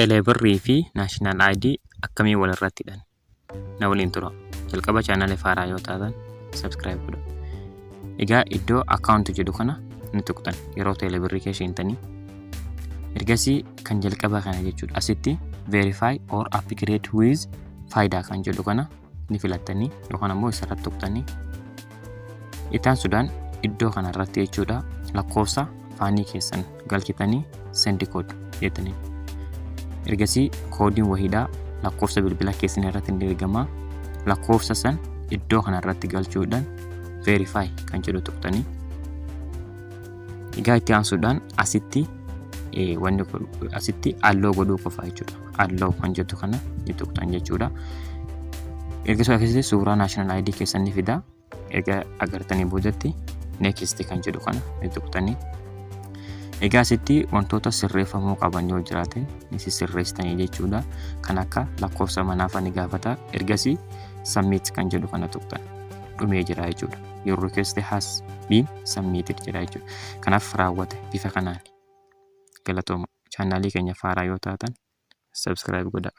telebirrii fi national ID akkamii wal irrattidhaan na waliin tura. Jalqaba channel faaraa yoo taatan subscribe godhaa. Egaa iddoo account jedhu kana ni tuqxan yeroo telebirrii keessa seentanii. Ergasii kan jalqaba kana jechuudha. Asitti verify or upgrade with faayidaa kan jedhu kana ni filattanii yookaan ammoo isarratti tuqxanii. Itaan sudaan iddoo kana irratti jechuudha lakkoofsa faanii keessan galchitanii send code jettanii. Ergasii koodiin wahiidhaa lakkoofsa bilbila keessan irratti ni ergama. Lakkoofsa san iddoo kana irratti galchuudhaan verify kan jedhu tuqxanii. Egaa itti aansuudhaan asitti asitti alloo godhuu qofa jechuudha. Alloo kan jettu kana ni tuqxan jechuudha. Ergasii akkasitti suuraa national ID keessan ni fida. Egaa agartanii boodatti next kan jedhu kana ni tuqxanii. Egaa asitti wantoota sirreeffamuu qaban yoo jiraatan ni sirreessitanii jechuudha. Kan akka lakkoofsa manaa fa'a ni gaafata. Ergasii submit kan jedhu kana tuqxan. Dhumee jira jechuudha. Your request has been submitted jira jechuudha. Kanaaf raawwate bifa kanaan. Galatooma. Chaanaalii keenya faaraa yoo taatan subscribe godhaa.